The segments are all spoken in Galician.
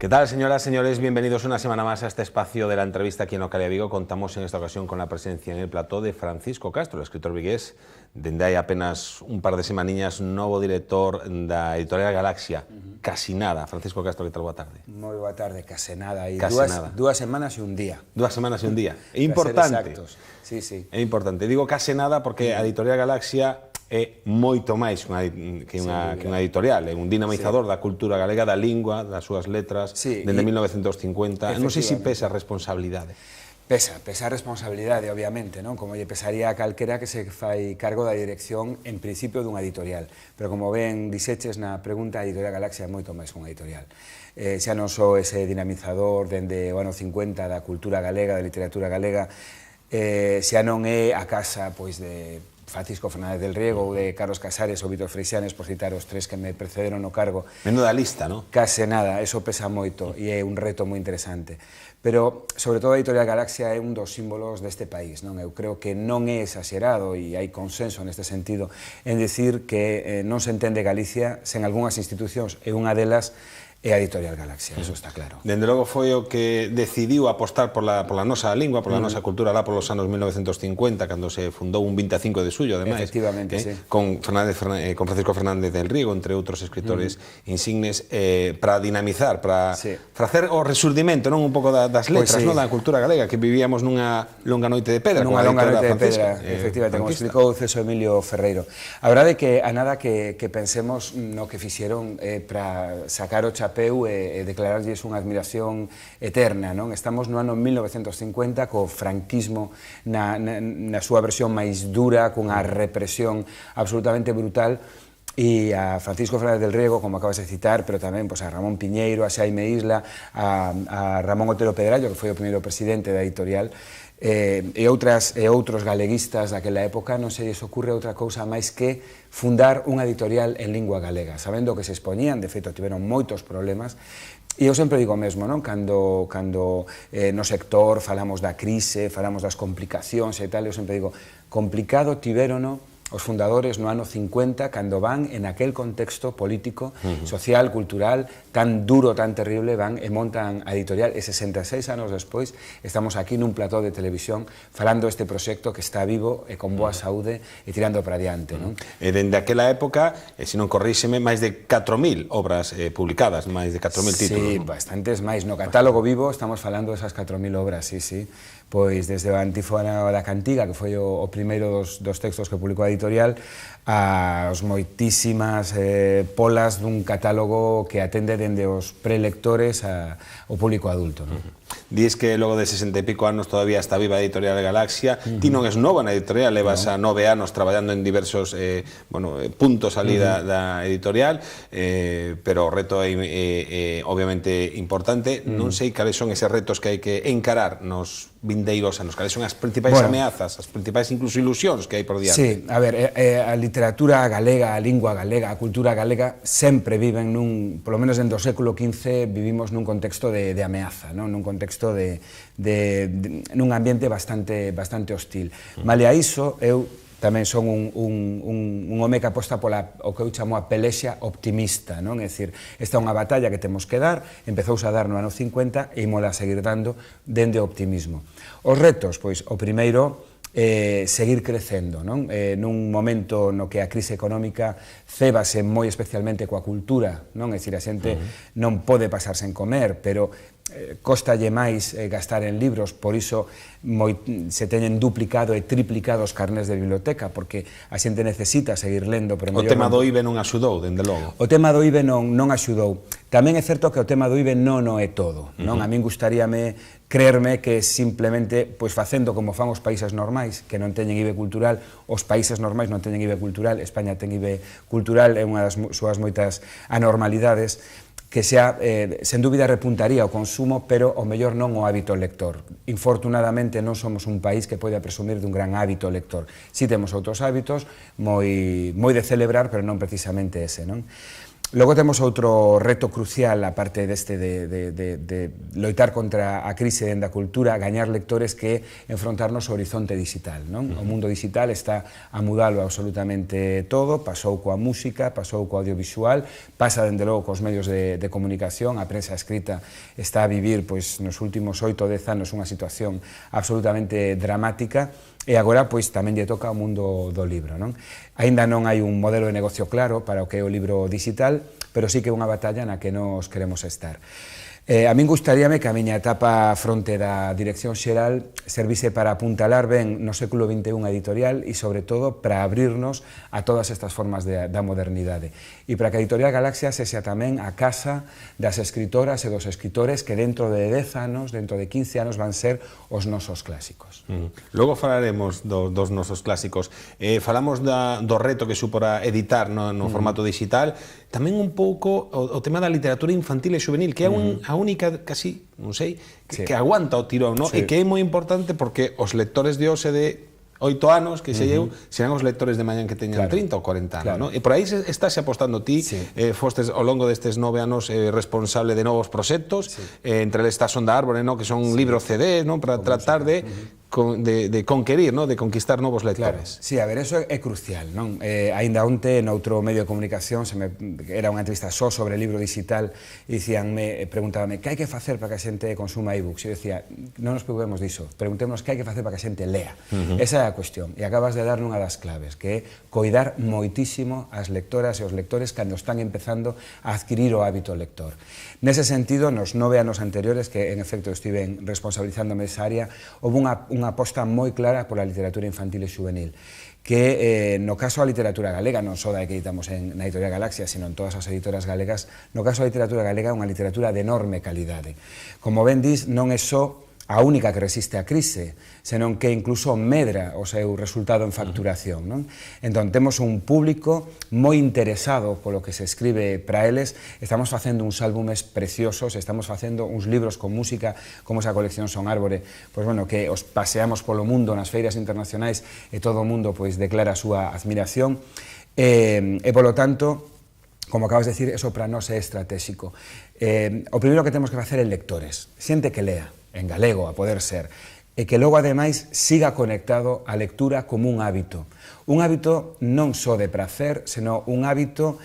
¿Qué tal, señoras, señores? Bienvenidos una semana más a este espacio de la entrevista aquí en Localia Vigo. Contamos en esta ocasión con la presencia en el plató de Francisco Castro, el escritor vigués, dende hai apenas un par de semaniñas, novo director da editorial Galaxia. Casi nada. Francisco Castro, que tal? Boa tarde. Moi boa tarde, case nada. E nada. Dúas semanas e un día. 2 semanas e un día. É importante. Sí, sí. É importante. Digo case nada porque a editorial Galaxia é moito máis que unha editorial, é un dinamizador da cultura galega, da lingua, das súas letras, dende 1950. Non sei se pesa a responsabilidade. Pesa a responsabilidade, obviamente, non? Como lle pesaría a calquera que se fai cargo da dirección, en principio, dunha editorial. Pero como ben dixeches na pregunta, a editorial Galaxia é moito máis que unha editorial. Xa non só ese dinamizador dende o ano 50 da cultura galega, da literatura galega, xa non é a casa, pois, de Francisco Fernández del Riego ou de Carlos Casares ou Vítor Freixanes, por citar os tres que me precederon no cargo. Menuda lista, non? Case nada, eso pesa moito e é un reto moi interesante. Pero, sobre todo, a editorial Galaxia é un dos símbolos deste país, non? Eu creo que non é exagerado e hai consenso neste sentido en dicir que non se entende Galicia sen algunhas institucións e unha delas é a editorial Galaxia, eso está claro. Dende logo foi o que decidiu apostar pola nosa lingua, pola nosa cultura lá polos anos 1950, cando se fundou un 25 de suyo, ademais. Efectivamente, sí. Con Francisco Fernández del Riego, entre outros escritores insignes, para dinamizar, para facer o resurdimento, non, un pouco das letras, non, da cultura galega, que vivíamos nunha longa noite de pedra. Nunha longa noite de pedra, efectivamente, como explicou César Emilio Ferreiro. A verdade é que a nada que pensemos no que fixeron para sacar o chapéu e declararlles unha admiración eterna, non? Estamos no ano 1950 co franquismo na súa versión máis dura, cunha represión absolutamente brutal, e a Francisco Fernández del Riego, como acabas de citar, pero tamén a Ramón Piñeiro, a Xaime Isla, a Ramón Otero Pedrallo, que foi o primeiro presidente da editorial, e outros galeguistas daquela época, non se lles ocurre outra cousa máis que fundar unha editorial en lingua galega, sabendo que se expoñían, de feito tiveron moitos problemas, e eu sempre digo mesmo, non? Cando no sector falamos da crise, falamos das complicacións e tal, eu sempre digo, complicado tivérono os fundadores no ano 50, cando van en aquel contexto político, social, cultural, tan duro, tan terrible, van e montan a editorial, e 66 anos despois estamos aquí nun plató de televisión falando este proxecto que está vivo e con boa saúde e tirando para diante, non? E dende aquela época, se non corríxeme, máis de 4.000 obras publicadas, máis de 4.000 títulos. Sí, bastantes máis. No catálogo vivo estamos falando desas 4.000 obras, sí, sí. Pois desde a Antífona da Cantiga, que foi o primeiro dos textos que publicou a editorial, as moitísimas polas dun catálogo que atende dende os prelectores ao público adulto, non? Dis que logo de 60 e pico anos todavía está viva a editorial Galaxia. Ti non es nova na editorial, levas a 9 anos traballando en diversos puntos ali da editorial, pero o reto é obviamente importante. Non sei cales son eses retos que hai que encarar nos vindeiros anos, cales son as principais ameazas, as principais incluso ilusións que hai por diante. Sí, a ver, a literatura galega, a lingua galega, a cultura galega sempre viven polo menos dentro do século XV, vivimos nun contexto de ameaza, non? Nun contexto nun ambiente bastante hostil. Male a iso, eu tamén son un home que aposta pola o que eu chamo a pelexa optimista, non? É dicir, esta é unha batalla que temos que dar, empezouse a dar no ano 50 e imola a seguir dando dende o optimismo. Os retos, pois, o primeiro, seguir crecendo, non? Nun momento no que a crise económica cébase moi especialmente coa cultura, non? É dicir, a xente non pode pasar sen comer, pero costalle máis gastar en libros, por iso se teñen duplicado e triplicado os carnés de biblioteca, porque a xente necesita seguir lendo. O tema do IBE non axudou, dende logo. O tema do IBE non axudou. Tamén é certo que o tema do IBE non é todo, non? A min gustaríame creerme que simplemente, pois facendo como fan os países normais, que non teñen IBE cultural, os países normais non teñen IBE cultural, España ten IBE cultural, é unha das súas moitas anormalidades, que xa, sen dúbida, repuntaría o consumo, pero o mellor non o hábito lector. Infortunadamente non somos un país que poida presumir dun gran hábito lector. Si temos outros hábitos moi de celebrar, pero non precisamente ese, non? Logo temos outro reto crucial, aparte deste de loitar contra a crise da cultura, gañar lectores, que enfrontarnos ao horizonte digital, non? O mundo digital está a mudalo absolutamente todo, pasou coa música, pasou co audiovisual, pasa dende logo cos medios de comunicación, a prensa escrita está a vivir pois nos últimos 8 ou 10 anos unha situación absolutamente dramática, e agora pois tamén lle toca ao mundo do libro, non? Aínda non hai un modelo de negocio claro para o que é o libro digital, pero sí que é unha batalla na que nos queremos estar. A min gustaríame que a miña etapa fronte da Dirección Xeral servise para apuntalar ben no século XXI a editorial e, sobre todo, para abrirnos a todas estas formas da modernidade. E para que a Editorial Galaxia sexa tamén a casa das escritoras e dos escritores que dentro de 10 anos, dentro de 15 anos, van ser os nosos clásicos. Logo falaremos dos nosos clásicos. Falamos do reto que supora editar no formato digital, tamén un pouco o tema da literatura infantil e juvenil, que é a única, casi, non sei, que aguanta o tirón, non? E que é moi importante porque os lectores de hoxe de 8 anos, que sei eu, serán os lectores de mañán que teñan 30 ou 40 anos, non? E por aí estás apostando ti, fostes ao longo destes 9 anos responsable de novos proxectos, entre eles está Son da Árbore, que son libros CD, para tratar de conquerir, de conquistar novos lectores. Sí, a ver, eso é crucial, non? Aínda onte, noutro medio de comunicación, era unha entrevista só sobre libro digital, e preguntábame, que hai que facer para que a xente consuma e-books? E eu decía, non nos preocupemos diso, preguntémonos que hai que facer para que a xente lea. Esa é a cuestión, e acabas de dar nunha das claves, que é coidar moitísimo as lectoras e os lectores cando están empezando a adquirir o hábito lector. Nese sentido, nos 9 anos anteriores, que en efecto estive responsabilizándome desa área, houve unha aposta moi clara pola literatura infantil e juvenil, que no caso da literatura galega, non só da que editamos na Editorial Galaxia, sino en todas as editoras galegas, no caso da literatura galega é unha literatura de enorme calidade. Como ben dis, non é só a única que resiste a crise, senón que incluso medra o seu resultado en facturación, non? Entón, temos un público moi interesado polo que se escribe para eles, estamos facendo uns álbumes preciosos, estamos facendo uns libros con música, como esa colección Son Árbore, pois, bueno, que os paseamos polo mundo nas feiras internacionais e todo o mundo, pois, declara a súa admiración, e, polo tanto, como acabas de decir, eso para nós é estratégico. O primeiro que temos que facer é lectores, xente que lea, en galego, a poder ser, e que logo, ademais, siga conectado á lectura como un hábito non só de prazer, senón un hábito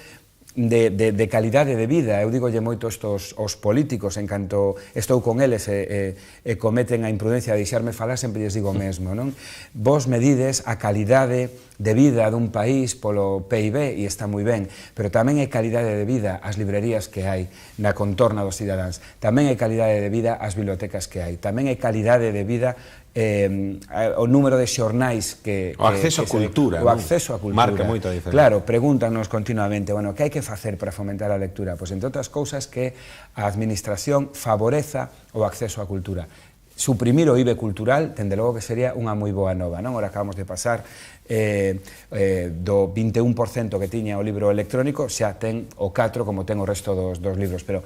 de calidade de vida. Eu digolle moito estos aos políticos, en canto estou con eles e cometen a imprudencia de deixarme falar, sempre lles digo o mesmo, non? Vos medides a calidade de vida dun país polo PIB, e está moi ben, pero tamén é calidade de vida as librerías que hai na contorna dos cidadáns, tamén é calidade de vida as bibliotecas que hai, tamén é calidade de vida o número de xornais que... O acceso á cultura. O acceso á cultura. Marca moito a diferencia. Claro, pregúntanos continuamente, bueno, que hai que facer para fomentar a lectura? Pois, entre outras cousas, que a administración favoreza o acceso á cultura. Suprimir o IBE cultural, dende logo que sería unha moi boa nova, non? Ora acabamos de pasar do 21% que tiña o libro electrónico, xa ten o 4% como ten o resto dos libros, pero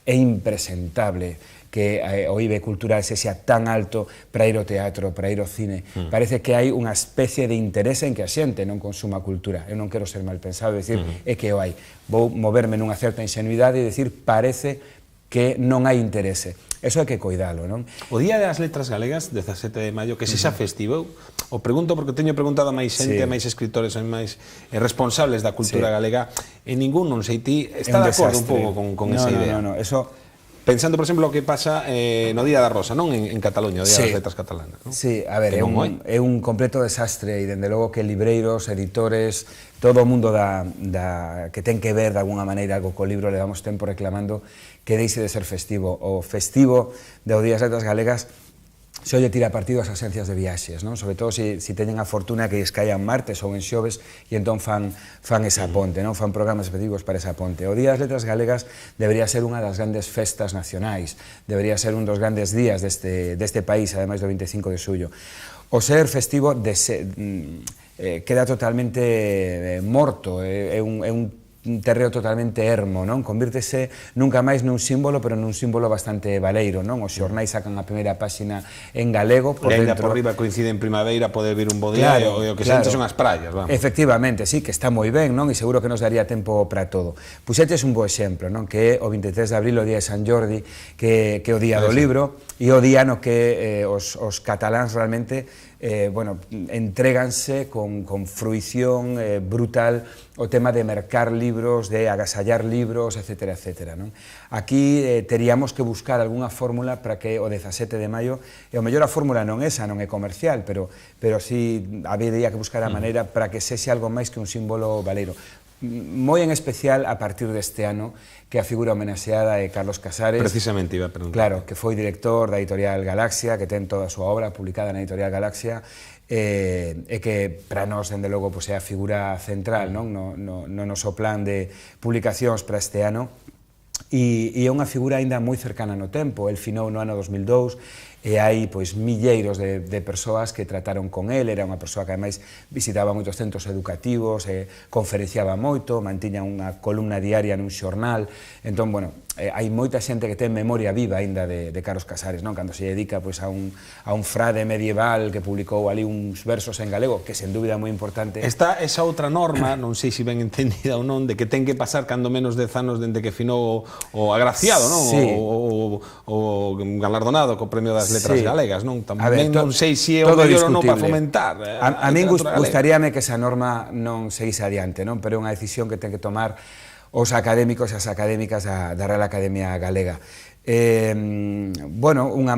é impresentable que o IBE cultural sexa tan alto para ir ao teatro, para ir ao cine. Parece que hai unha especie de interese en que a xente non consuma cultura. Eu non quero ser mal pensado, decir, é que o hai. Vou moverme nunha certa ingenuidade e decir, parece que non hai interese. Eso hai que coidalo, non? O Día das Letras Galegas, 17 de maio, que sexa festivo, o pregunto porque teño preguntado a máis xente, a máis escritores, a máis responsables da cultura galega, e ningún, non sei, ti está de acordo un pouco con esa idea? Non, eso... Pensando, por exemplo, o que pasa no Día da Rosa, non? En Cataluña, o Día das Letras Catalanas, non? Sí, a ver, é un completo desastre, e dende logo que libreiros, editores, todo o mundo que ten que ver de alguna maneira algo co libro, levamos tempo reclamando que deixe de ser festivo. O festivo do Día das Letras Galegas se olle tira partido ás agencias de viaxes, non? Sobre todo se teñen a fortuna que caían martes ou en xoves, e entón fan esa ponte, non? Fan programas específicos para esa ponte. O Día das Letras Galegas debería ser unha das grandes festas nacionais, debería ser un dos grandes días deste país, ademais do 25 de xullo. O ser festivo queda totalmente morto, é un terreo totalmente ermo, non? Convírtese nunca máis nun símbolo, pero nun símbolo bastante valeiro, non? Os xornais sacan a primeira páxina en galego, por dentro... E ainda por riba coincide en primavera, pode vir un bo día, e o que sente son as praias, vamos. Efectivamente, sí, que está moi ben, non? E seguro que nos daría tempo para todo. Puxetes un bo exemplo, non? Que é o 23 de abril, o día de San Jordi, que é o día do libro, e o día no que os cataláns realmente entréganse con fruición brutal o tema de mercar libros, de agasallar libros, etcétera, etcétera. Aquí teríamos que buscar algunha fórmula para que o 17 de maio, e o mellor a fórmula non esa, non é comercial, pero sí habería que buscar a maneira para que sexe algo máis que un símbolo valeiro. Moi en especial a partir deste ano, que a figura homenaxeada é Carlos Casares. Precisamente iba a preguntar. Claro, que foi director da editorial Galaxia, que ten toda a súa obra publicada na editorial Galaxia, e que para nós, dende logo, é a figura central no noso plan de publicacións para este ano, e é unha figura aínda moi cercana no tempo. El finou no ano 2002, e hai milleiros de persoas que trataron con el. Era unha persoa que ademais visitaba moitos centros educativos, conferenciaba moito, mantiña unha columna diaria nun xornal. Entón, hai moita xente que ten memoria viva aínda de Carlos Casares, non? Cando se dedica a un frade medieval que publicou ali uns versos en galego, que sen dúbida é moi importante. Está esa outra norma, non sei se ben entendida ou non, de que ten que pasar cando menos 10 anos dende que finou o agraciado, non? O galardonado co premio das letras galegas, non? Tamén non sei se é o mellor ou non para fomentar. A min gustaríame que esa norma non seguise adiante, non? Pero é unha decisión que ten que tomar os académicos e as académicas da Real Academia Galega. Unha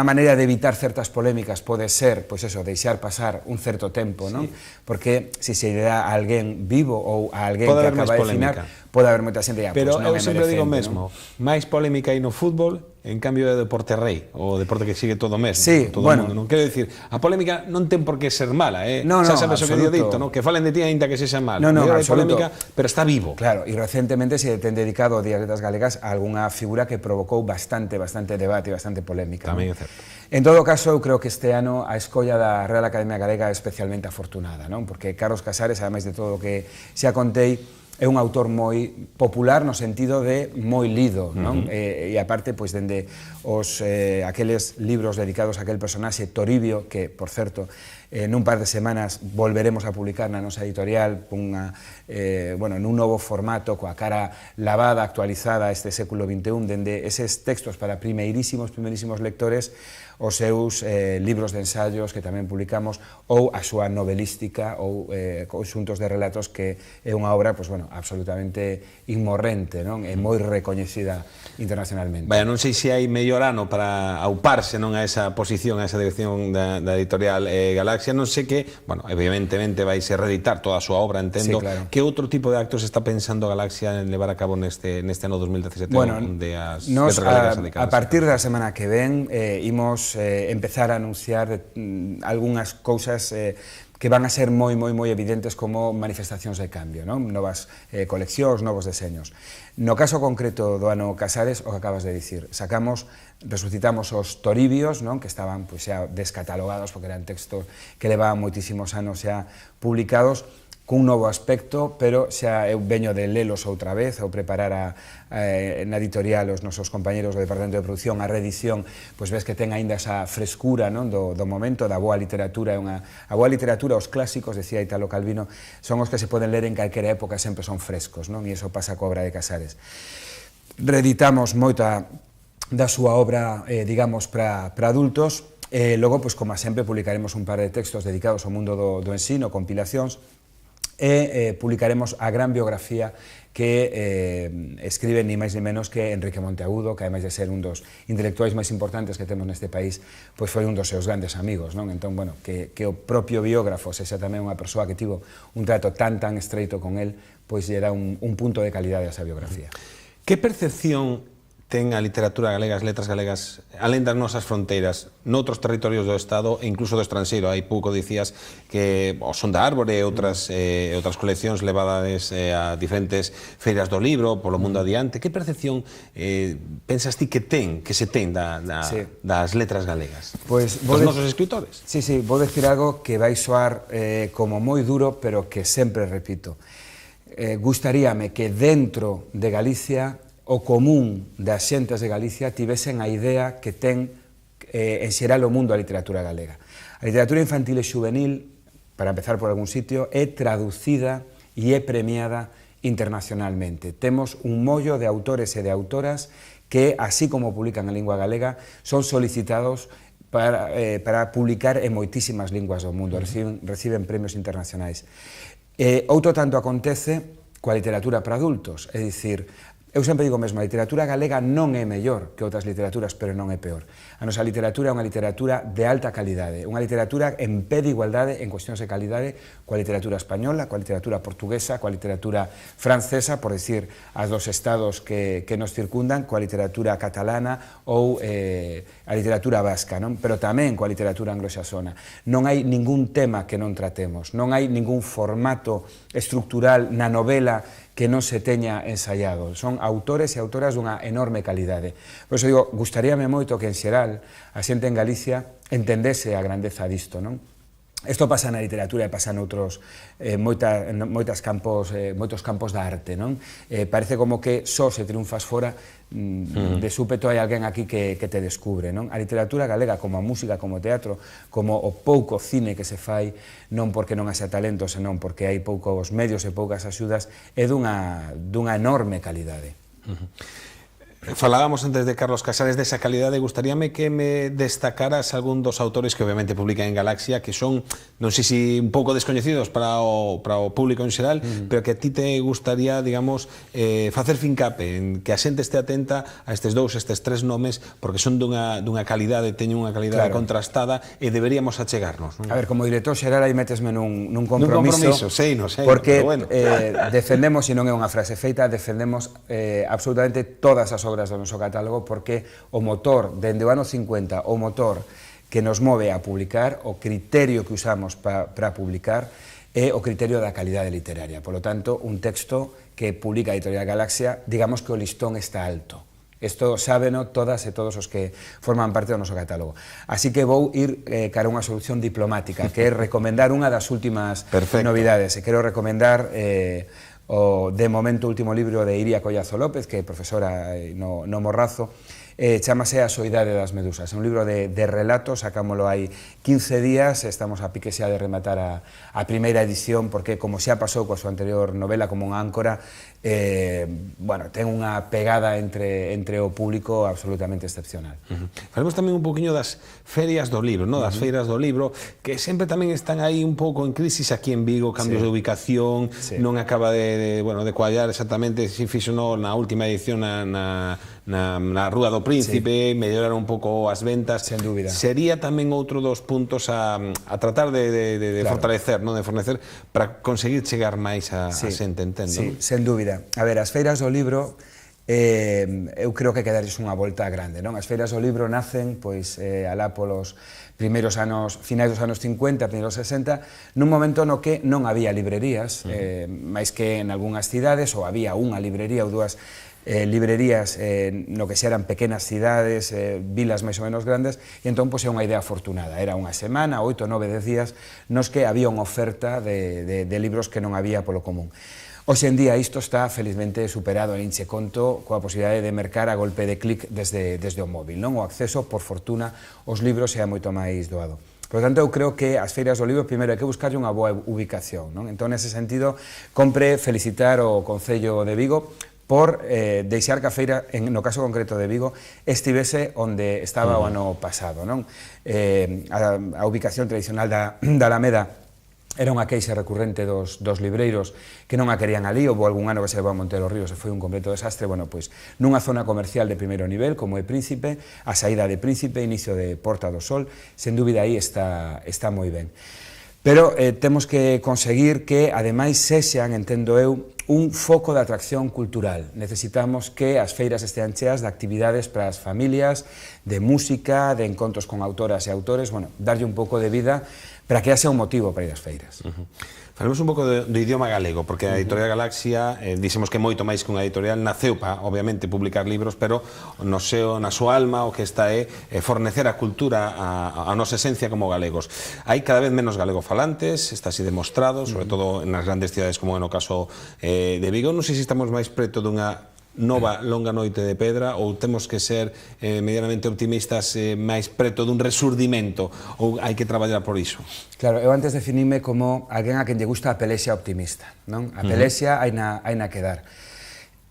maneira de evitar certas polémicas pode ser, deixar pasar un certo tempo, non? Porque se se dá a alguén vivo ou a alguén que acaba de finar, pode haber moita xente que pero eu sempre digo mesmo, máis polémica aí no fútbol, en cambio é o deporte rei, o deporte que sigue todo o mesmo, todo o mundo, non? Quero dicir, a polémica non ten por que ser mala, xa sabes o que dio dito, que falen de ti aínda que sexa mal, hai polémica, pero está vivo. Claro, e recentemente se ten dedicado ao Día das Letras Galegas a algunha figura que provocou bastante debate e bastante polémica. Tamén é certo. En todo caso, eu creo que este ano a escolla da Real Academia Galega é especialmente afortunada, non? Porque Carlos Casares, ademais de todo o que xa contei, é un autor moi popular no sentido de moi lido, non? E aparte, dende aqueles libros dedicados a aquel personaxe Toribio, que, por certo, nun par de semanas volveremos a publicar na nosa editorial nun novo formato, coa cara lavada, actualizada a este século XXI, dende eses textos para primeirísimos lectores, os seus libros de ensaios que tamén publicamos, ou a súa novelística ou conxuntos de relatos, que é unha obra absolutamente inmorrente, non? É moi recoñecida internacionalmente. Non sei se hai mellor ano para auparse a esa posición, a esa dirección da editorial Galaxia. Non sei que, evidentemente vai se reeditar toda a súa obra, entendo. Que outro tipo de actos está pensando Galaxia en levar a cabo neste ano 2017? A partir da semana que ven imos empezar a anunciar algunhas cousas que van a ser moi evidentes como manifestacións de cambio, novas coleccións, novos deseños. No caso concreto do ano Casares, o que acabas de dicir, resucitamos os Toribios, que estaban xa descatalogados porque eran textos que levaban moitísimos anos xa publicados, cun novo aspecto, pero xa eu veño de lelos outra vez, ou preparar na editorial os nosos compañeros do Departamento de Producción a reedición, ves que ten aínda esa frescura do momento, da boa literatura. A boa literatura, os clásicos, decía Italo Calvino, son os que se poden ler en calquera época, sempre son frescos, e iso pasa coa obra de Casares. Reeditamos moita da súa obra, digamos, para adultos, e logo, como sempre, publicaremos un par de textos dedicados ao mundo do ensino, compilacións, e publicaremos a gran biografía que escribe ni máis ni menos que Enrique Monteagudo, que ademais de ser un dos intelectuais máis importantes que temos neste país, foi un dos seus grandes amigos, non? Entón, que o propio biógrafo sexa tamén unha persoa que tivo un trato tan estreito con el, lle dá un punto de calidade a esa biografía. Que percepción ten a literatura galega, as letras galegas, alén das nosas fronteiras, noutros territorios do Estado e incluso do estranxeiro? Hai pouco dicías que o Son da Árbore e outras coleccións levadas a diferentes feiras do libro, polo mundo adiante. Que percepción pensas ti que se ten das letras galegas? Dos nosos escritores? Sí, vou decir algo que vai soar como moi duro, pero que sempre repito. gustaríame que dentro de Galicia o común das xentes de Galicia tivesen a idea que ten en xeral o mundo a literatura galega. A literatura infantil e juvenil, para empezar por algún sitio, é traducida e é premiada internacionalmente. Temos un mollo de autores e de autoras que, así como publican en lingua galega, son solicitados para publicar en moitísimas linguas do mundo, reciben premios internacionais. Outro tanto acontece coa literatura para adultos, é dicir, eu sempre digo mesmo, a literatura galega non é mellor que outras literaturas, pero non é peor. A nosa literatura é unha literatura de alta calidade, unha literatura en pé de igualdade en cuestións de calidade coa literatura española, coa literatura portuguesa, coa literatura francesa, por decir, as dos estados que nos circundan, coa literatura catalana ou a literatura vasca, non? Pero tamén coa literatura anglosaxona. Non hai ningún tema que non tratemos, non hai ningún formato estructural na novela que non se teña ensaiado. Son autores e autoras dunha enorme calidade. Por iso digo, gustaríame moito que en xeral a xente en Galicia entendese a grandeza disto, non? Isto pasa na literatura e pasa noutros moitos campos da arte, non? Parece como que só se triunfas fora, de súpeto hai alguén aquí que te descubre, non? A literatura galega, como a música, como o teatro, como o pouco cine que se fai, non porque non haxa talento, senón porque hai poucos medios e poucas axudas, é dunha enorme calidade. Falábamos antes de Carlos Casares desa calidade, gustaríame que me destacaras algún dos autores que obviamente publican en Galaxia, que son, non sei se un pouco descoñecidos para o público en xeral, pero que a ti te gustaría, digamos, facer fincape, en que a xente este atenta a estes tres nomes, porque son dunha calidade, teñen unha calidade contrastada e deberíamos achegarnos, non? A ver, como director xeral aí metesme nun compromiso, sei, porque bueno. defendemos, e non é unha frase feita, defendemos absolutamente todas as obras do noso catálogo, porque o motor, dende o ano 50, o motor que nos move a publicar, o criterio que usamos para publicar, é o criterio da calidade literaria. Por lo tanto, un texto que publica a Editorial Galaxia, digamos que o listón está alto. Isto sábeno todas e todos os que forman parte do noso catálogo. Así que vou ir cara a unha solución diplomática, que é recomendar unha das últimas novidades. E quero recomendar o de momento último libro de Iria Collazo López, que é profesora no Morrazo, chamase A soidade das medusas. É un libro de relatos, sacámolo hai 15 días, estamos a pique xa de rematar a primeira edición, porque como xa pasou coa súa anterior novela como unha áncora, bueno, ten unha pegada entre o público absolutamente excepcional. Falemos tamén un poquinho das ferias do libro, no? Das feiras do libro, que sempre tamén están aí un pouco en crisis aquí en Vigo, cambios de ubicación, non acaba de cuallar exactamente, se fixo na última edición na Rúa do Príncipe, mellorar un pouco as ventas. Sen dúbida. Sería tamén outro dos puntos a tratar de fortalecer, non? De fornecer, para conseguir chegar máis a xente, entendo? Sí, sen dúbida. A ver, as feiras do libro, eu creo que quedarles unha volta grande, non? As feiras do libro nacen, pois, alá polos primeiros anos, finais dos anos 50, primeiros 60, nun momento no que non había librerías, máis que en algunhas cidades, ou había unha librería ou dúas librerías no que xa eran pequenas cidades, vilas máis ou menos grandes, e entón pois é unha idea afortunada. Era unha semana, 8, 9, 10 días, nos que había unha oferta de libros que non había polo común. Hoxe en día isto está felizmente superado en Inche Conto coa posibilidade de mercar a golpe de clic desde o móvil, non? O acceso, por fortuna, aos libros é moito máis doado. Por lo tanto, eu creo que as feiras do libro, primeiro, hai que buscarlle unha boa ubicación, non? Entón, nese sentido, compre felicitar o Concello de Vigo por deixar que a feira, no caso concreto de Vigo, estivese onde estaba o ano pasado, non? A ubicación tradicional da Alameda era unha queixa recurrente dos libreiros que non a querían ali, houve algún ano que se levou a Montero Ríos e foi un completo desastre. Bueno, pois, nunha zona comercial de primeiro nivel, como é Príncipe, a saída de Príncipe, inicio de Porta do Sol, sen dúbida aí está moi ben. Pero temos que conseguir que, ademais, sexan, entendo eu, un foco de atracción cultural. Necesitamos que as feiras estean cheas de actividades para as familias, de música, de encontros con autoras e autores, bueno, darlle un pouco de vida para que haxa un motivo para ir ás feiras. Falemos un pouco do idioma galego, porque a Editorial Galaxia, dixemos que moito máis que unha editorial, naceu para, obviamente, publicar libros, pero na súa alma o que está é fornecer a cultura, a nosa esencia como galegos. Hai cada vez menos galegofalantes, está así demostrado, sobre todo nas grandes cidades como no caso de Vigo. Non sei se estamos máis preto dunha nova longa noite de pedra ou temos que ser medianamente optimistas máis preto dun resurdimento ou hai que traballar por iso? Claro, eu antes definime como alguén a quen lle gusta a pelexia optimista, non? A pelexia hai na que dar.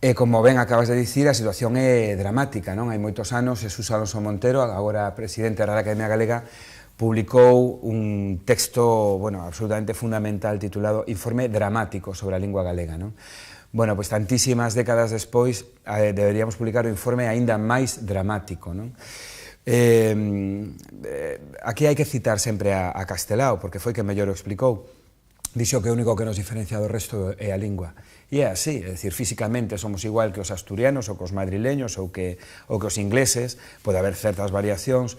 E como ben acabas de dicir, a situación é dramática, non? Hai moitos anos, Jesús Alonso Montero, agora presidente da Real Academia Galega, publicou un texto, bueno, absolutamente fundamental titulado Informe dramático sobre a lingua galega, non? Bueno, pois tantísimas décadas despois deberíamos publicar o informe aínda máis dramático, non? Aquí hai que citar sempre a Castelao, porque foi que mellor o explicou. Dixo que o único que nos diferencia do resto é a lingua. E é así, é dicir, físicamente somos igual que os asturianos ou que os madrileños ou que os ingleses, pode haber certas variacións,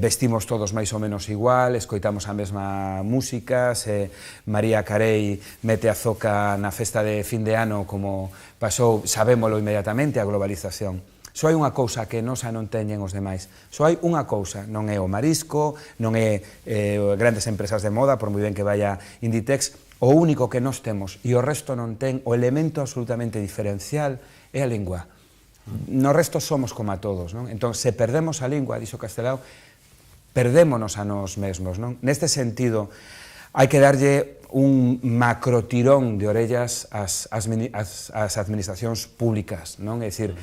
vestimos todos máis ou menos igual, escoitamos a mesma música, se María Carey mete a zoca na festa de fin de ano como pasou, sabémolo inmediatamente, a globalización. Só hai unha cousa que nosa non teñen os demais, só hai unha cousa, non é o marisco, non é grandes empresas de moda, por moi ben que vaya Inditex, o único que nos temos e o resto non ten, o elemento absolutamente diferencial é a lingua. No resto somos como a todos, non? Entón, se perdemos a lingua, dixo Castelao, perdémonos a nós mesmos, non? Neste sentido, hai que darlle un macrotirón de orellas ás administracións públicas, non? É dicir,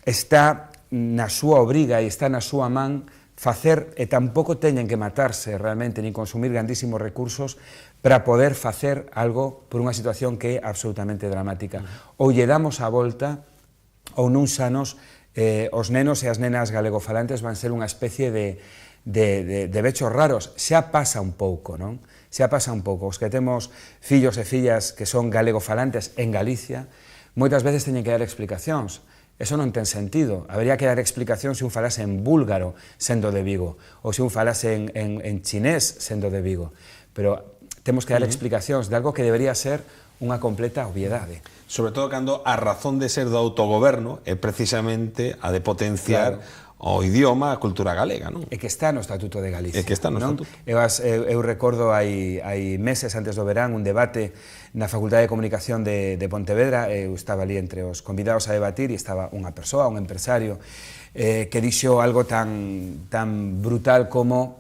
está na súa obriga e está na súa man facer, e tampouco teñen que matarse realmente, ni consumir grandísimos recursos para poder facer algo por unha situación que é absolutamente dramática. Ou lle damos a volta, ou nuns anos os nenos e as nenas galegofalantes van ser unha especie de bechos raros. Xa pasa un pouco, non? Xa pasa un pouco. Os que temos fillos e fillas que son galegofalantes en Galicia, moitas veces teñen que dar explicacións. Eso non ten sentido. Habería que dar explicacións se un falase en búlgaro sendo de Vigo, ou se un falase en chinés sendo de Vigo. Pero temos que dar explicacións de algo que debería ser unha completa obviedade. Sobre todo cando a razón de ser do autogoberno é precisamente a de potenciar o idioma, a cultura galega, non? E que está no Estatuto de Galicia. E que está no Estatuto. Eu recordo hai meses antes do verán un debate na Facultade de Comunicación de Pontevedra, eu estaba ali entre os convidados a debatir e estaba unha persoa, un empresario, que dixo algo tan brutal como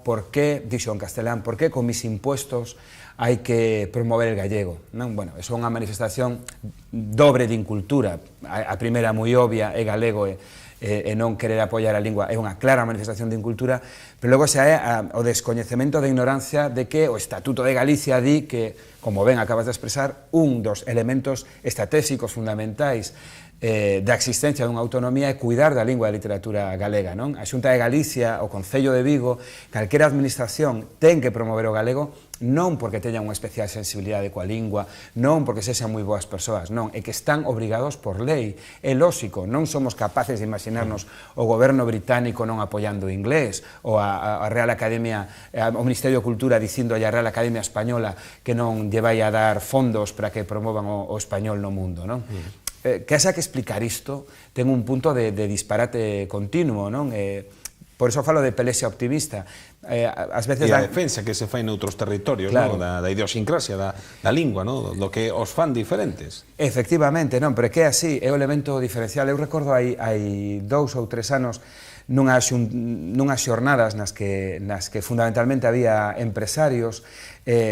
dixo en castelán, por que con mis impuestos hai que promover el gallego, non? Bueno, é unha manifestación dobre de incultura. A primeira moi obvia é galego e non querer apoiar a lingua, é unha clara manifestación de incultura, pero logo xa é o descoñecemento de ignorancia de que o Estatuto de Galicia di que, como ben acabas de expresar, un dos elementos estratégicos fundamentais da existencia dunha autonomía é cuidar da lingua e da literatura galega, non? A Xunta de Galicia, o Concello de Vigo, calquera administración ten que promover o galego, non porque teñan unha especial sensibilidade coa lingua, non porque sexan moi boas persoas, non, é que están obrigados por lei. É lóxico, non somos capaces de imaginarnos o goberno británico non apoiando o inglés, ou a Real Academia, o Ministerio de Cultura dicindo a Real Academia Española que non lle vai a dar fondos para que promovan o español no mundo, non? Que haxa que explicar isto ten un punto de disparate continuo, non? Por iso falo de pelexia optimista. Ás veces e a defensa que se fai noutros territorios, claro, da idiosincrasia da lingua, do que os fan diferentes. Efectivamente, non, pero é que é así, é o elemento diferencial. Eu recordo hai 2 ou 3 anos nunhas xornadas nas que fundamentalmente había empresarios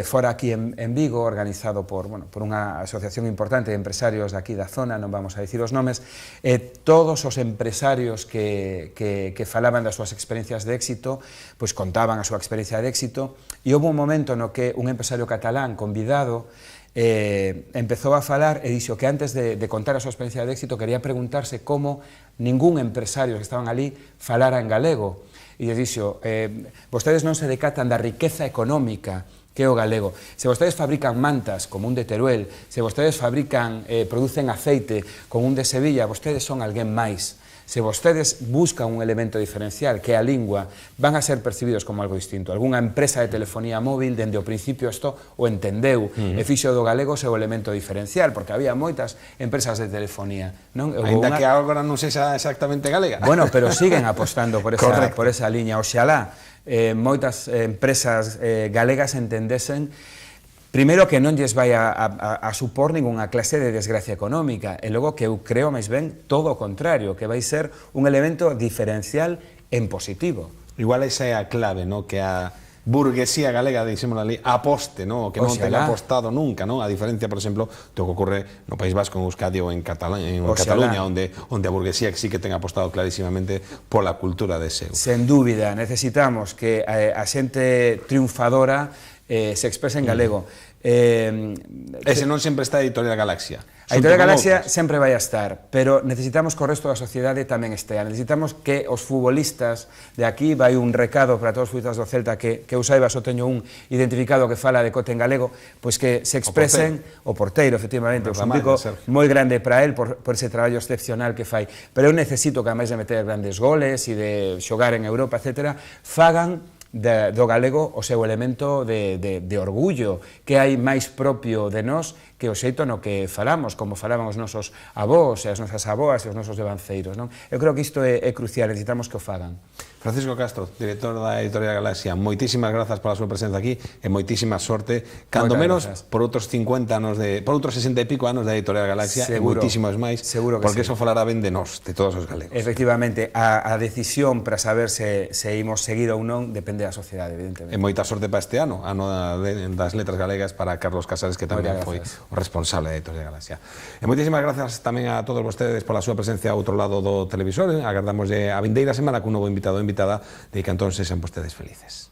fora aquí en Vigo, organizado por unha asociación importante de empresarios de aquí da zona, non vamos a dicir os nomes, todos os empresarios que falaban das súas experiencias de éxito, pois contaban a súa experiencia de éxito, e houve un momento no que un empresario catalán convidado empezou a falar e dixo que antes de contar a súa experiencia de éxito quería preguntarse como ningún empresario que estaban ali falara en galego, e dixo, vostedes non se decatan da riqueza económica que é o galego. Se vostedes fabrican mantas como un de Teruel, se vostedes producen aceite como un de Sevilla, vostedes son alguén máis. Se vostedes buscan un elemento diferencial, que é a lingua, van a ser percibidos como algo distinto. Algúnha empresa de telefonía móvil, dende o principio isto o entendeu, e fixo do galego seu elemento diferencial, porque había moitas empresas de telefonía, non? Ainda que agora non sexa exactamente galega. Bueno, pero siguen apostando por esa liña. Oxalá moitas empresas galegas entendesen primeiro que non lles vai a supor ninguna clase de desgracia económica, e logo que eu creo máis ben todo o contrario, que vai ser un elemento diferencial en positivo. Igual esa é a clave, ¿no? Que a burguesía galega, dixémoslo ali, aposte, ¿no? Que non tenga apostado nunca, ¿no? A diferencia, por exemplo, do que ocorre no País Vasco, en Euskadi ou en Cataluña, onde a burguesía sí que ten apostado clarísimamente pola cultura de seu. Sen dúbida, necesitamos que a xente triunfadora se exprese en galego. Ese non sempre está a Editorial Galaxia. A Editorial Galaxia sempre vai a estar, pero necesitamos que o resto da sociedade tamén estea. Necesitamos que os futbolistas de aquí, vai un recado para todos os futbolistas do Celta, que eu saiba, só teño un identificado que fala de Cote en galego, pois que se expresen, o porteiro, efectivamente, un pico moi grande para él por ese traballo excepcional que fai. Pero eu necesito que, ademais de meter grandes goles e de xogar en Europa, etc., fagan do galego o seu elemento de orgullo, que hai máis propio de nós que o xeito no que falamos, como falaban os nosos avós e as nosas aboas e os nosos devanceiros, non? Eu creo que isto é crucial, necesitamos que o fagan. Francisco Castro, director da Editorial Galaxia, moitísimas grazas pola súa presenza aquí e moitísima sorte, cando menos por outros 50 anos por outros 60 e pico anos da Editorial Galaxia e moitísimos máis, porque eso falará ben de nós, de todos os galegos. Efectivamente, a decisión para saber se imos seguir ou non depende da sociedade, evidentemente. E moita sorte para este ano das letras galegas para Carlos Casares, que tamén foi o responsable da Editorial Galaxia. E moitísimas grazas tamén a todos vostedes pola súa presencia ao outro lado do televisor. Agardamos a vindeira semana cun novo invitado ou invitada, de que entón sexan vostedes felices.